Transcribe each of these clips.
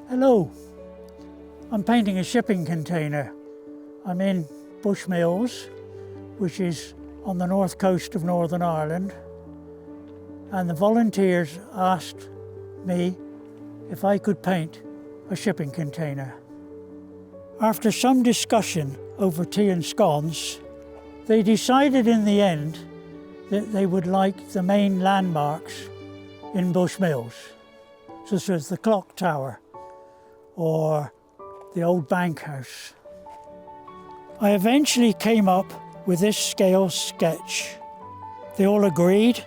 Hello, I'm painting a shipping container. I'm in Bushmills, which is on the north coast of Northern Ireland, and the volunteers asked me if I could paint a shipping container. After some discussion over tea and scones, they decided in the end that they would like the main landmarks in Bushmills, such as the clock tower or the old bank house. I eventually came up with this scale sketch. They all agreed,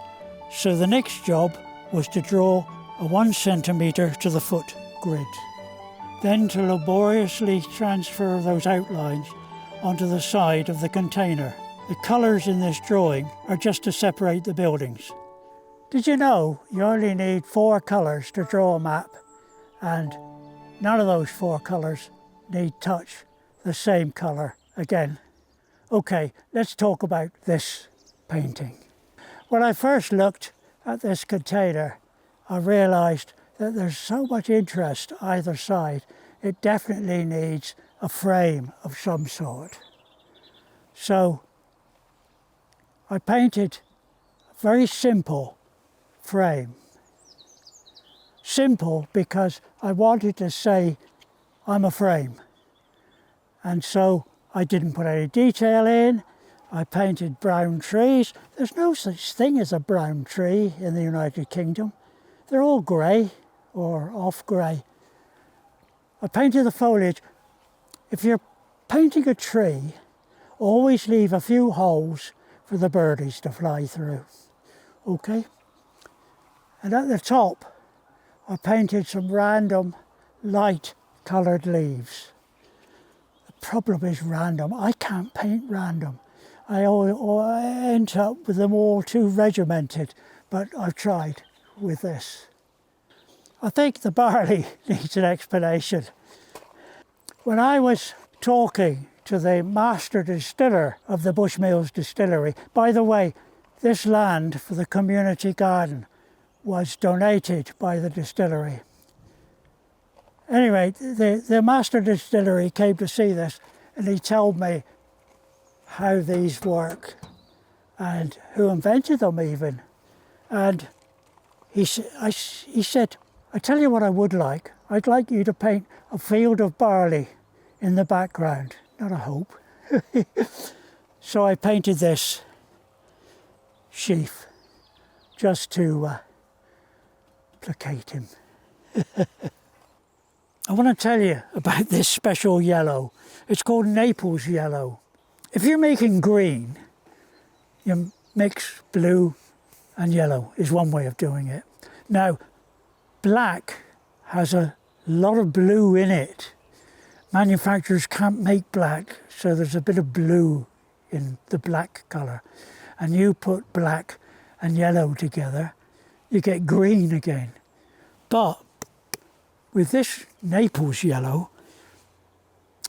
so the next job was to draw a 1 centimetre to the foot grid. Then to laboriously transfer those outlines onto the side of the container. The colours in this drawing are just to separate the buildings. Did you know you only need 4 colours to draw a map, and none of those 4 colours need touch the same colour again? Okay, let's talk about this painting. When I first looked at this container, I realised that there's so much interest either side, it definitely needs a frame of some sort. So I painted a very simple frame. Simple because I wanted to say I'm a frame. And so I didn't put any detail in. I painted brown trees. There's no such thing as a brown tree in the United Kingdom. They're all grey or off grey. I painted the foliage. If you're painting a tree, always leave a few holes for the birdies to fly through. Okay? And at the top, I painted some random light coloured leaves. The problem is random. I can't paint random. I end up with them all too regimented, but I've tried with this. I think the barley needs an explanation. When I was talking to the master distiller of the Bushmills distillery, by the way, this land for the community garden was donated by the distillery. Anyway, the master distillery came to see this, and he told me how these work and who invented them even. And he said, I tell you what I would like. I'd like you to paint a field of barley in the background. Not a hope. So I painted this sheaf just to placate him. I want to tell you about this special yellow. It's called Naples yellow. If you're making green, you mix blue and yellow is one way of doing it. Now, black has a lot of blue in it. Manufacturers can't make black, so there's a bit of blue in the black colour. And you put black and yellow together, you get green again. But with this Naples yellow,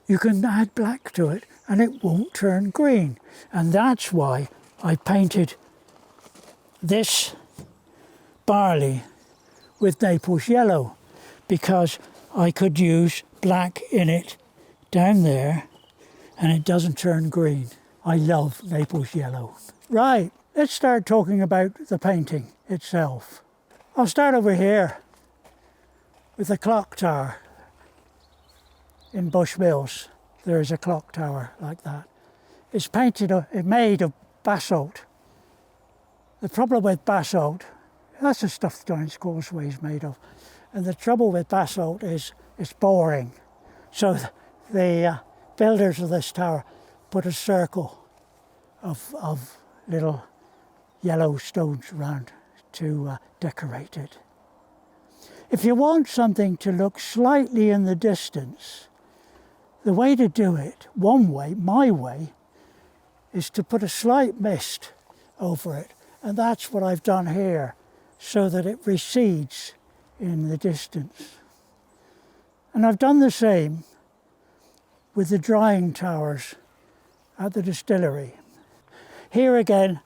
you can add black to it and it won't turn green. And that's why I painted this barley with Naples yellow, because I could use black in it down there and it doesn't turn green. I love Naples yellow. Right, let's start talking about the painting itself. I'll start over here with the clock tower. In Bushmills, there is a clock tower like that. It's made of basalt. The problem with basalt, that's the stuff Giant's Causeway is made of. And the trouble with basalt is it's boring. So the builders of this tower put a circle of little yellow stones around to decorate it. If you want something to look slightly in the distance, the way to do it, one way, my way, is to put a slight mist over it And that's what I've done here, so that it recedes in the distance. And I've done the same with the drying towers at the distillery. Here again,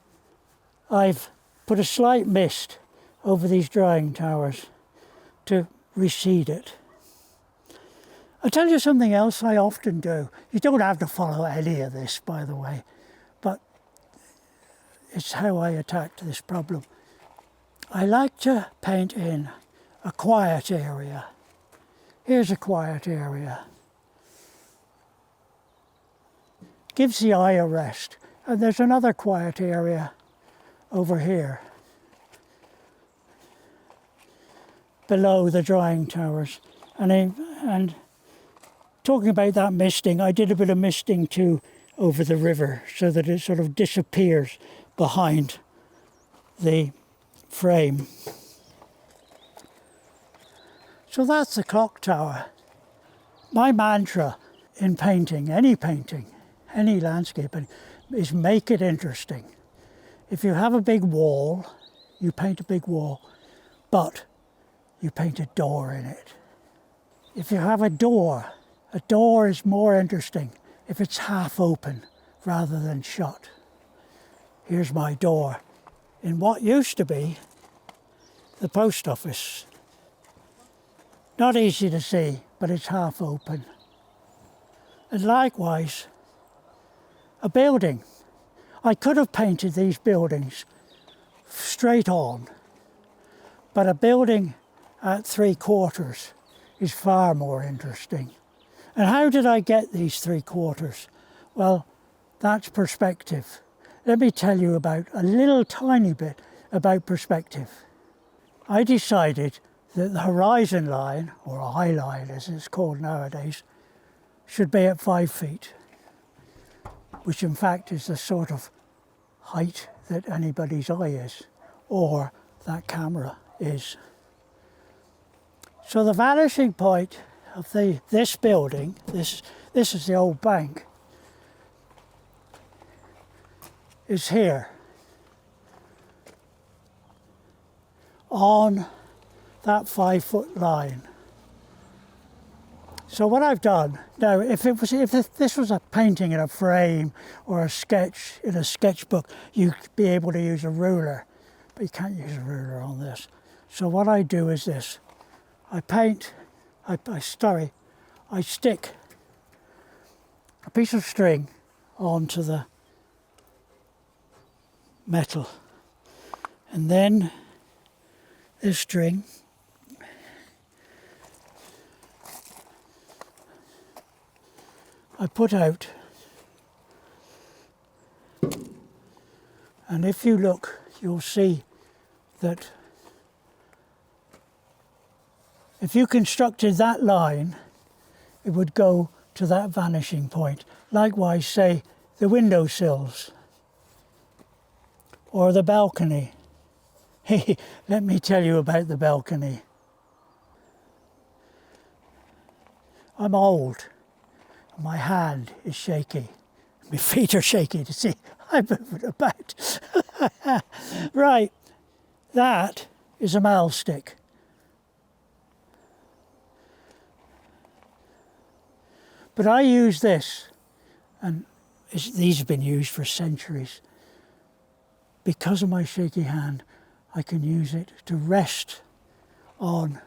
I've put a slight mist over these drying towers to recede it. I'll tell you something else I often do. You don't have to follow any of this, by the way, but it's how I attacked this problem. I like to paint in a quiet area. Here's a quiet area. Gives the eye a rest. And there's another quiet area over here, below the drying towers. And talking about that misting, I did a bit of misting too over the river, so that it sort of disappears behind the frame. So that's the clock tower. My mantra in painting, any landscaping, is make it interesting. If you have a big wall, you paint a big wall, but you paint a door in it. If you have a door is more interesting if it's half open rather than shut. Here's my door in what used to be the post office. Not easy to see, but it's half open. And likewise, a building. I could have painted these buildings straight on, but a building at 3/4 is far more interesting. And how did I get these 3/4? Well, that's perspective. Let me tell you about a little tiny bit about perspective. I decided that the horizon line, or eye line as it's called nowadays, should be at 5 feet. Which in fact is the sort of height that anybody's eye is, or that camera is. So the vanishing point of this building, this is the old bank, is here, on that 5-foot line. So what I've done now, if this was a painting in a frame or a sketch in a sketchbook, you'd be able to use a ruler, but you can't use a ruler on this. So what I do is this: I stick a piece of string onto the metal, and then this string I put out, and if you look, you'll see that if you constructed that line, it would go to that vanishing point. Likewise, say, the windowsills or the balcony. Hey, let me tell you about the balcony. I'm old. My hand is shaky. My feet are shaky to see. I'm moving about. Right, that is a mall stick. But I use this, and these have been used for centuries. Because of my shaky hand, I can use it to rest on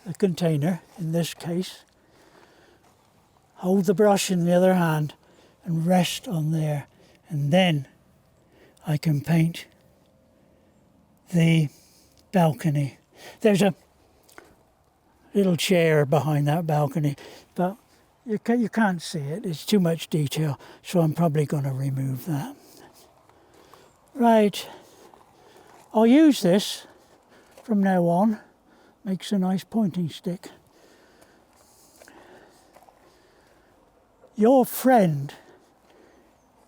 the container, in this case, hold the brush in the other hand and rest on there, and then I can paint the balcony. There's a little chair behind that balcony, but you can't see it. It's too much detail, so I'm probably going to remove that. Right, I'll use this from now on. Makes a nice pointing stick. Your friend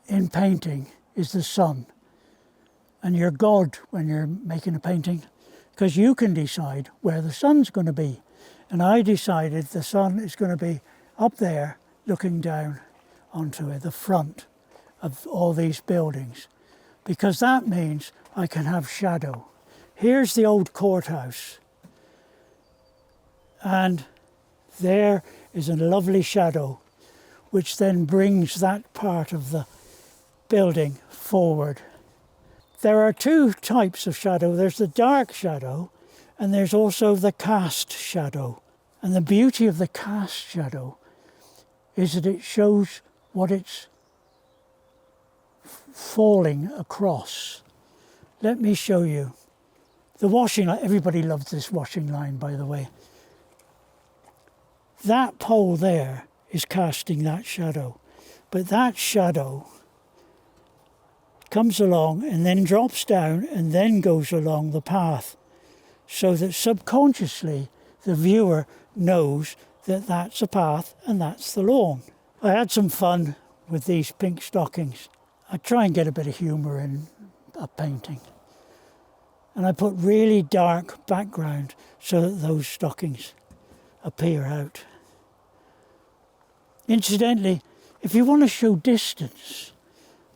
in painting is the sun, and you're God when you're making a painting, because you can decide where the sun's going to be. And I decided the sun is going to be up there looking down onto the front of all these buildings. because that means I can have shadow. Here's the old courthouse, and there is a lovely shadow, which then brings that part of the building forward. There are two types of shadow. There's the dark shadow, and there's also the cast shadow. And the beauty of the cast shadow is that it shows what it's falling across. Let me show you. The washing line, everybody loves this washing line, by the way. That pole there is casting that shadow, but that shadow comes along and then drops down and then goes along the path, so that subconsciously the viewer knows that that's a path and that's the lawn. I had some fun with these pink stockings. I try and get a bit of humour in a painting. And I put really dark background so that those stockings appear out. Incidentally, if you want to show distance,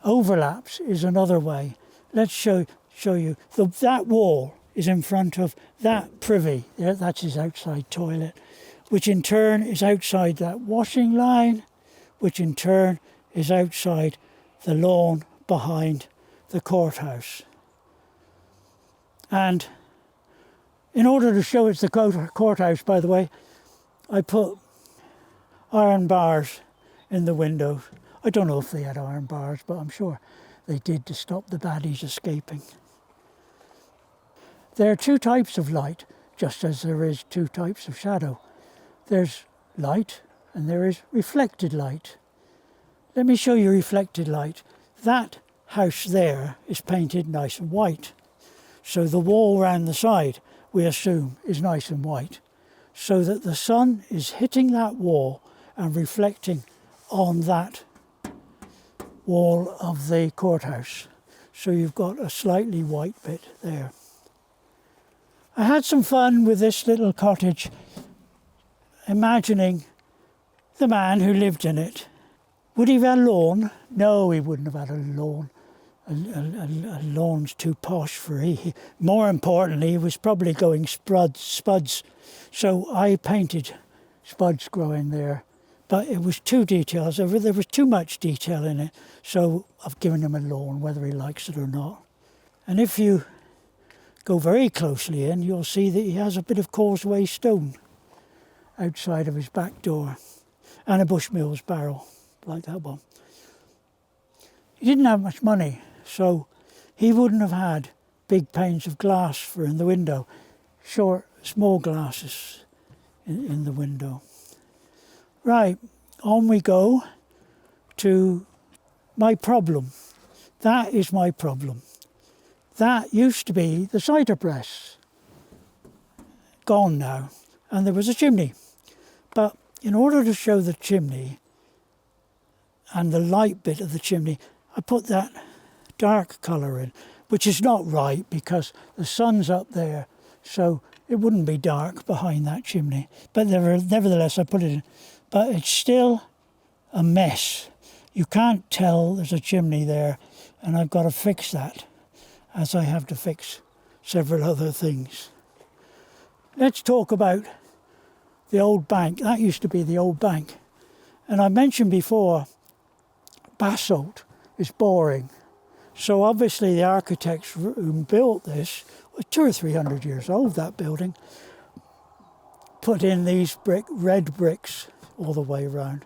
overlaps is another way. Let's show you. That wall is in front of that privy. That's his outside toilet, which in turn is outside that washing line, which in turn is outside the lawn behind the courthouse. And in order to show it's the courthouse, by the way, I put iron bars in the windows. I don't know if they had iron bars, but I'm sure they did to stop the baddies escaping. There are two types of light, just as there is two types of shadow. There's light and there is reflected light. Let me show you reflected light. That house there is painted nice and white. So the wall round the side, we assume, is nice and white, so that the sun is hitting that wall and reflecting on that wall of the courthouse. So you've got a slightly white bit there. I had some fun with this little cottage, imagining the man who lived in it. Would he have had a lawn? No, he wouldn't have had a lawn. A lawn's too posh for he. More importantly, he was probably going spuds. So I painted spuds growing there. But it was too detailed. There was too much detail in it. So I've given him a lawn, whether he likes it or not. And if you go very closely in, you'll see that he has a bit of causeway stone outside of his back door. And a Bushmills barrel, like that one. He didn't have much money, so he wouldn't have had big panes of glass for in the window. Small glasses in the window. Right, on we go to my problem. That is my problem. That used to be the cider press. Gone now. And there was a chimney. But in order to show the chimney and the light bit of the chimney, I put that dark colour in, which is not right because the sun's up there, so it wouldn't be dark behind that chimney. But nevertheless, I put it in. But it's still a mess. You can't tell there's a chimney there, and I've got to fix that, as I have to fix several other things. Let's talk about the old bank. That used to be the old bank. And I mentioned before, basalt is boring. So obviously the architects who built this, was 200 or 300 years old, that building, put in these red bricks all the way around.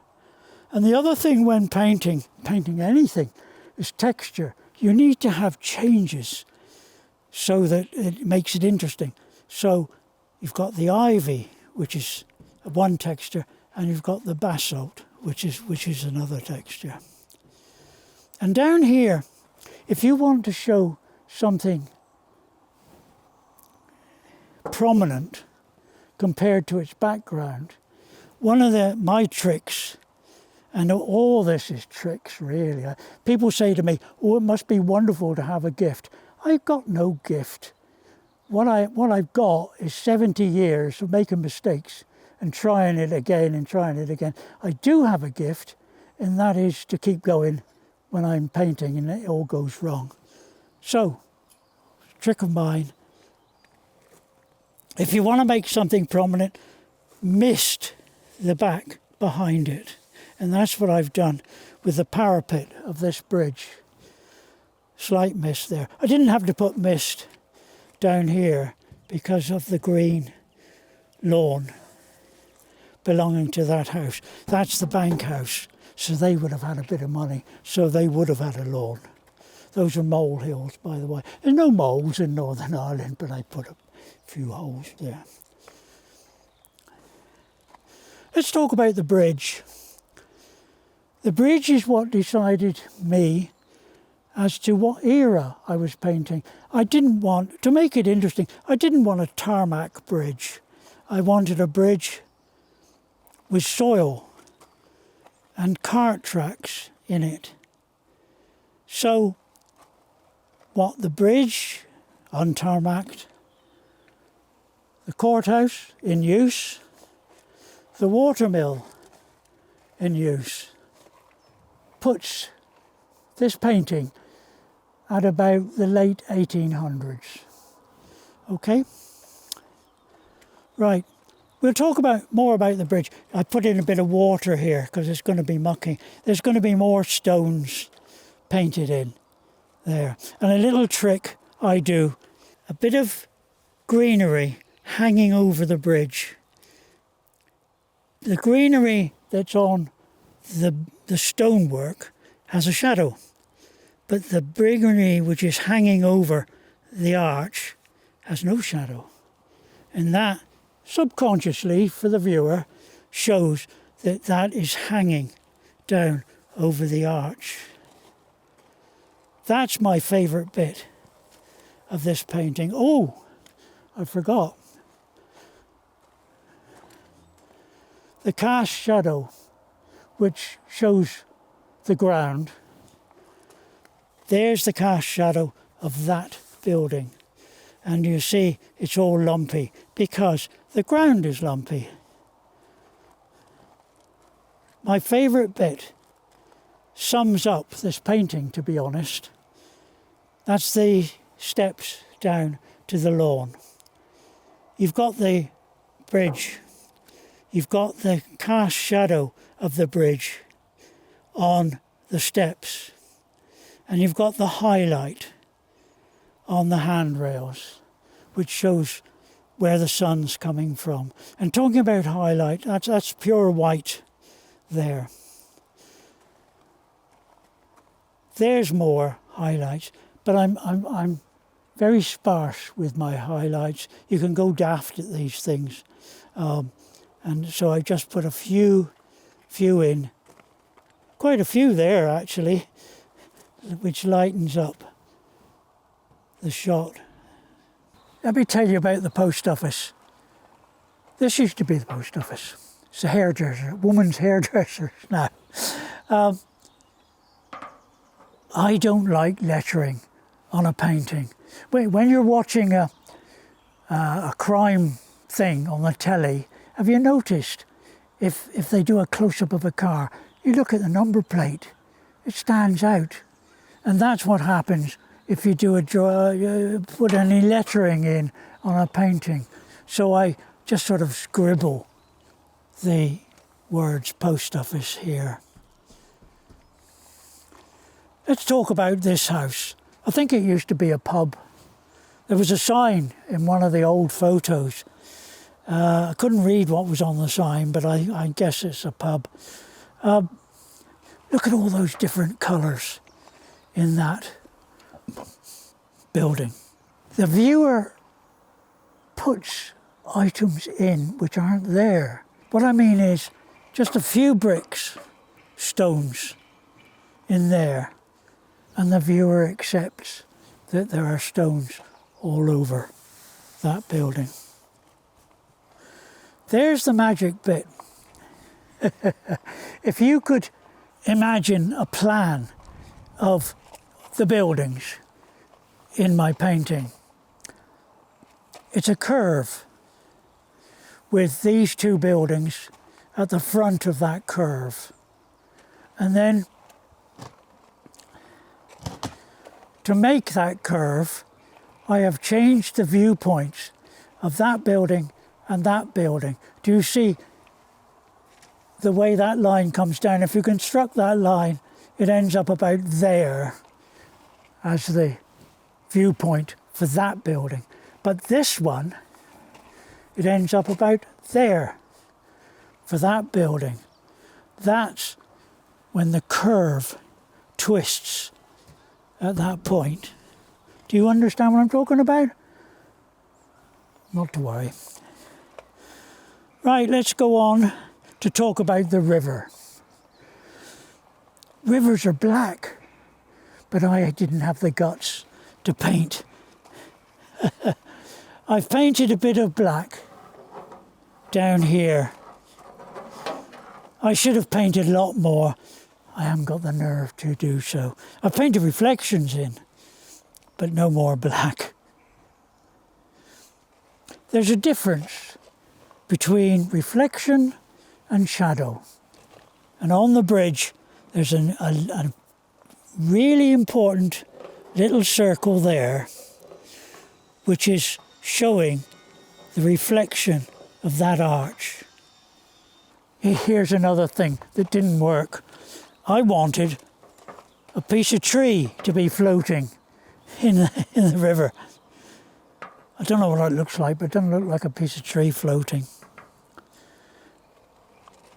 And the other thing when painting anything, is texture. You need to have changes so that it makes it interesting. So you've got the ivy, which is one texture, and you've got the basalt, which is another texture. And down here, if you want to show something prominent compared to its background, one of my tricks, and all this is tricks really. People say to me, oh, it must be wonderful to have a gift. I've got no gift. What I've got is 70 years of making mistakes and trying it again and trying it again. I do have a gift, and that is to keep going when I'm painting and it all goes wrong. So, trick of mine, if you want to make something prominent, mist the back behind it. And that's what I've done with the parapet of this bridge. Slight mist there. I didn't have to put mist down here because of the green lawn belonging to that house. That's the bank house, so they would have had a bit of money, so they would have had a lawn. Those are molehills, by the way. There's no moles in Northern Ireland, but I put a few holes there. Let's talk about the bridge. The bridge is what decided me as to what era I was painting. I didn't want, to make it interesting, I didn't want a tarmac bridge. I wanted a bridge with soil and cart tracks in it. So, what the bridge, untarmacked, the courthouse in use, the watermill in use, puts this painting at about the late 1800s. Okay? Right. We'll talk more about the bridge. I put in a bit of water here because it's going to be mucky. There's going to be more stones painted in there. And a little trick I do, a bit of greenery hanging over the bridge. The greenery that's on the stonework has a shadow, but the greenery which is hanging over the arch has no shadow. And that, subconsciously for the viewer, shows that that is hanging down over the arch. That's my favourite bit of this painting. Oh, I forgot. The cast shadow, which shows the ground. There's the cast shadow of that building. And you see it's all lumpy because the ground is lumpy. My favourite bit sums up this painting, to be honest. That's the steps down to the lawn. You've got the bridge. You've got the cast shadow of the bridge on the steps. And you've got the highlight on the handrails, which shows where the sun's coming from. And talking about highlight, that's pure white there. There's more highlights, but I'm very sparse with my highlights. You can go daft at these things. And so I just put a few in. Quite a few there, actually, which lightens up the shot. Let me tell you about the post office. This used to be the post office. It's a hairdresser, woman's hairdresser now. I don't like lettering on a painting. When you're watching a crime thing on the telly, have you noticed if they do a close-up of a car, you look at the number plate, it stands out. And that's what happens if you do put any lettering in on a painting. So I just sort of scribble the words post office here. Let's talk about this house. I think it used to be a pub. There was a sign in one of the old photos. I couldn't read what was on the sign, but I guess it's a pub. Look at all those different colours in that building. The viewer puts items in which aren't there. What I mean is just a few bricks, stones in there, and the viewer accepts that there are stones all over that building. There's the magic bit. If you could imagine a plan of the buildings in my painting, it's a curve with these two buildings at the front of that curve. And then to make that curve, I have changed the viewpoints of that building and that building. Do you see the way that line comes down? If you construct that line, it ends up about there as the viewpoint for that building. But this one, it ends up about there for that building. That's when the curve twists at that point. Do you understand what I'm talking about? Not to worry. Right, let's go on to talk about the river. Rivers are black, but I didn't have the guts to paint. I've painted a bit of black down here. I should have painted a lot more. I haven't got the nerve to do so. I've painted reflections in, but no more black. There's a difference between reflection and shadow. And on the bridge, there's a really important little circle there, which is showing the reflection of that arch. Here's another thing that didn't work. I wanted a piece of tree to be floating in the river. I don't know what it looks like, but it doesn't look like a piece of tree floating.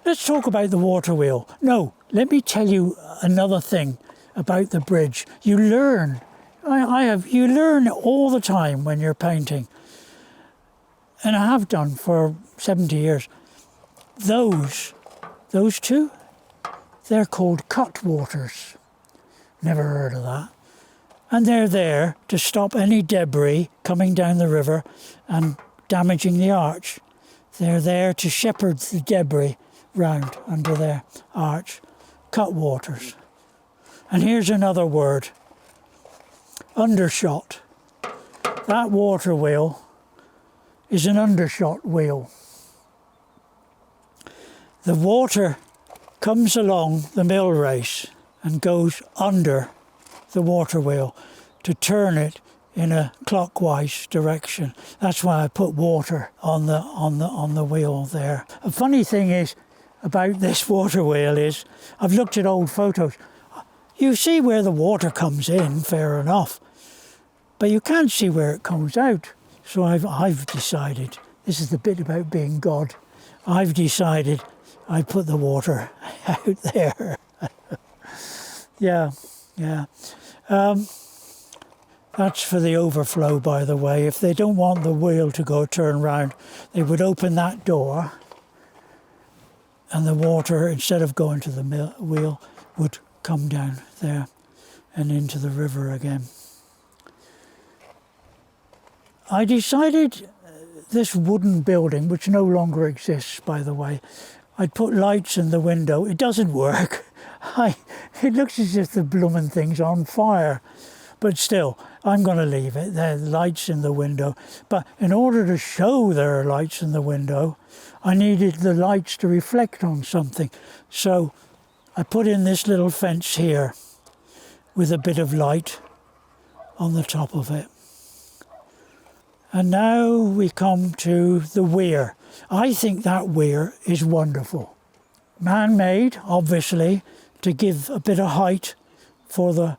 Let's talk about the water wheel. No, let me tell you another thing about the bridge. You learn. You learn all the time when you're painting. And I have done for 70 years. Those two, they're called cutwaters. Never heard of that. And they're there to stop any debris coming down the river and damaging the arch. They're there to shepherd the debris round under their arch. Cutwaters. And here's another word. Undershot. That water wheel is an undershot wheel. The water comes along the mill race and goes under the water wheel to turn it in a clockwise direction. That's why I put water on the wheel there. A funny thing is about this water wheel is I've looked at old photos. You see where the water comes in, fair enough, but you can't see where it comes out. So I've decided, this is the bit about being God, I've decided I put the water out there. Yeah. That's for the overflow, by the way. If they don't want the wheel to turn round, they would open that door and the water, instead of going to the wheel, would come down there and into the river again. I decided this wooden building, which no longer exists, by the way, I'd put lights in the window. It doesn't work. It looks as if the blooming thing's on fire. But still, I'm going to leave it. There are lights in the window. But in order to show there are lights in the window, I needed the lights to reflect on something. So I put in this little fence here with a bit of light on the top of it. And now we come to the weir. I think that weir is wonderful. Man-made, obviously, to give a bit of height for the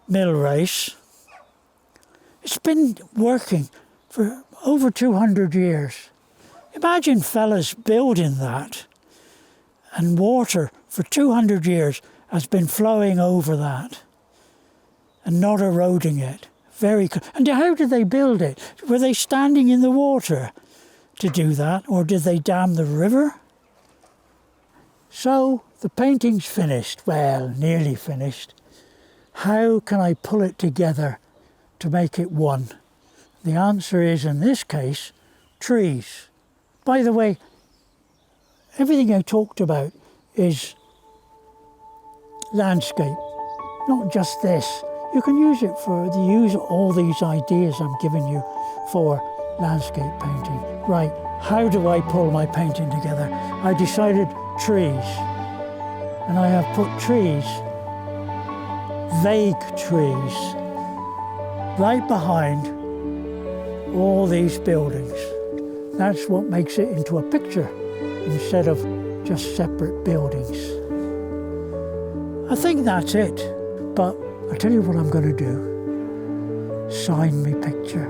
mill race. It's been working for over 200 years. Imagine fellas building that, and water for 200 years has been flowing over that and not eroding it. And how did they build it? Were they standing in the water to do that, or did they dam the river? So the painting's finished, well, nearly finished. How can I pull it together to make it one? The answer is, in this case, trees. By the way, everything I talked about is landscape, not just this. You can use all these ideas I'm giving you for landscape painting. Right, how do I pull my painting together? I decided trees, and I have put trees, vague trees, right behind all these buildings. That's what makes it into a picture instead of just separate buildings. I think that's it, but I'll tell you what I'm going to do. Sign me picture.